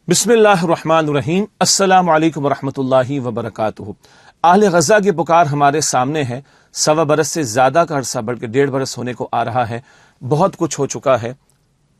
بسم اللہ الرحمن الرحیم۔ السلام علیکم ورحمۃ اللہ وبرکاتہ۔ اہل غزہ کی پکار ہمارے سامنے ہے۔ 1.25 برس سے زیادہ کا عرصہ بلکہ 1.5 برس ہونے کو آ رہا ہے۔ بہت کچھ ہو چکا ہے،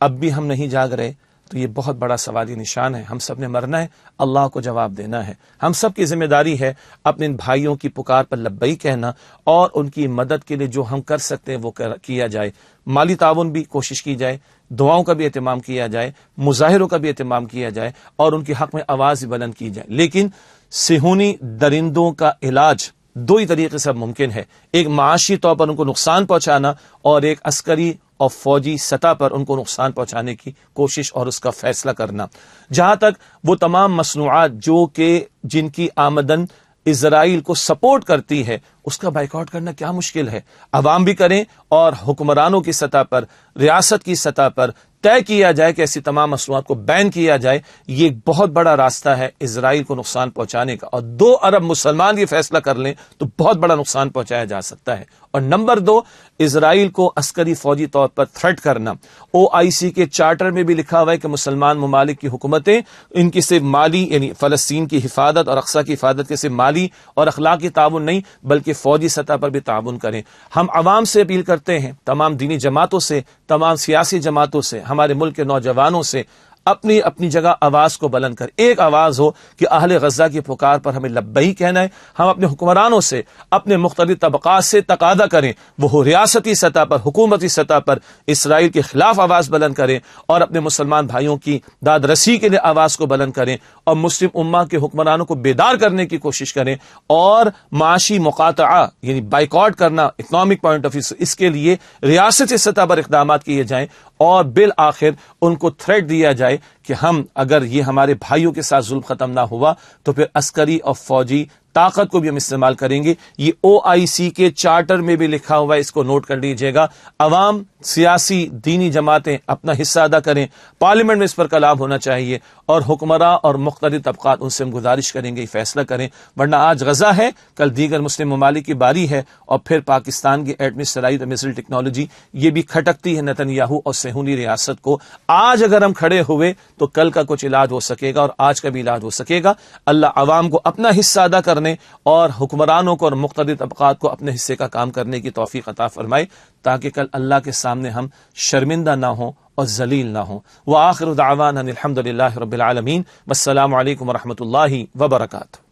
اب بھی ہم نہیں جاگ رہے، تو یہ بہت بڑا سوالی نشان ہے۔ ہم سب نے مرنا ہے، اللہ کو جواب دینا ہے۔ ہم سب کی ذمہ داری ہے اپنے ان بھائیوں کی پکار پر لبیک کہنا اور ان کی مدد کے لیے جو ہم کر سکتے ہیں وہ کیا جائے۔ مالی تعاون بھی کوشش کی جائے، دعاؤں کا بھی اہتمام کیا جائے، مظاہروں کا بھی اہتمام کیا جائے اور ان کے حق میں آواز بلند کی جائے۔ لیکن صہیونی درندوں کا علاج 2 ہی طریقے سے ممکن ہے، ایک معاشی طور پر ان کو نقصان پہنچانا اور ایک عسکری اور فوجی سطح پر ان کو نقصان پہنچانے کی کوشش اور اس کا فیصلہ کرنا۔ جہاں تک وہ تمام مصنوعات جو کہ جن کی آمدن اسرائیل کو سپورٹ کرتی ہے، اس کا بائیکاٹ کرنا کیا مشکل ہے۔ عوام بھی کریں اور حکمرانوں کی سطح پر، ریاست کی سطح پر طے کیا جائے کہ ایسی تمام مصنوعات کو بین کیا جائے۔ یہ ایک بہت بڑا راستہ ہے اسرائیل کو نقصان پہنچانے کا، اور 2 ارب مسلمان یہ فیصلہ کر لیں تو بہت بڑا نقصان پہنچایا جا سکتا ہے۔ اور نمبر 2، اسرائیل کو عسکری فوجی طور پر تھریٹ کرنا۔ OIC کے چارٹر میں بھی لکھا ہوا ہے کہ مسلمان ممالک کی حکومتیں ان کی صرف مالی یعنی فلسطین کی حفاظت اور اقصی کی حفاظت کے صرف مالی اور اخلاقی تعاون نہیں بلکہ فوجی سطح پر بھی تعاون کریں۔ ہم عوام سے اپیل کرتے ہیں، تمام دینی جماعتوں سے، تمام سیاسی جماعتوں سے، ہمارے ملک کے نوجوانوں سے، اپنی اپنی جگہ آواز کو بلند کر ایک آواز ہو کہ اہل غزہ کی پکار پر ہمیں لبیک کہنا ہے۔ ہم اپنے حکمرانوں سے، اپنے مختلف طبقات سے تقاضا کریں وہ ریاستی سطح پر، حکومتی سطح پر اسرائیل کے خلاف آواز بلند کریں اور اپنے مسلمان بھائیوں کی داد رسی کے لیے آواز کو بلند کریں اور مسلم امہ کے حکمرانوں کو بیدار کرنے کی کوشش کریں اور معاشی مقاطعہ یعنی بائیکاٹ کرنا اکنامک پوائنٹ آف ویو سے، اس کے لیے ریاستی سطح پر اقدامات کیے جائیں اور بالآخر ان کو تھریٹ دیا جائے کہ ہم اگر یہ ہمارے بھائیوں کے ساتھ ظلم ختم نہ ہوا تو پھر عسکری اور فوجی طاقت کو بھی ہم استعمال کریں گے۔ یہ OIC کے چارٹر میں بھی لکھا ہوا ہے، اس کو نوٹ کر لیجئے گا۔ عوام، سیاسی، دینی جماعتیں اپنا حصہ ادا کریں، پارلیمنٹ میں اس پر کلام ہونا چاہیے اور حکمراں اور مختلف طبقات ان سے ہم گزارش کریں گے فیصلہ کریں، ورنہ آج غزہ ہے، کل دیگر مسلم ممالک کی باری ہے اور پھر پاکستان کی ایٹمی صلاحیت اور میزائل ٹیکنالوجی یہ بھی کھٹکتی ہے نتنیاہو اور صہیونی ریاست کو۔ آج اگر ہم کھڑے ہوئے تو کل کا کچھ علاج ہو سکے گا اور آج کا بھی علاج ہو سکے گا۔ اللہ عوام کو اپنا حصہ ادا کرنے اور حکمرانوں کو اور مختلف طبقات کو اپنے حصے کا کام کرنے کی توفیق عطا فرمائے تاکہ کل اللہ کے سامنے ہم شرمندہ نہ ہوں اور ذلیل نہ ہوں۔ وآخر دعوانا الحمدللہ رب العالمین، والسلام علیکم ورحمۃ اللہ وبرکاتہ۔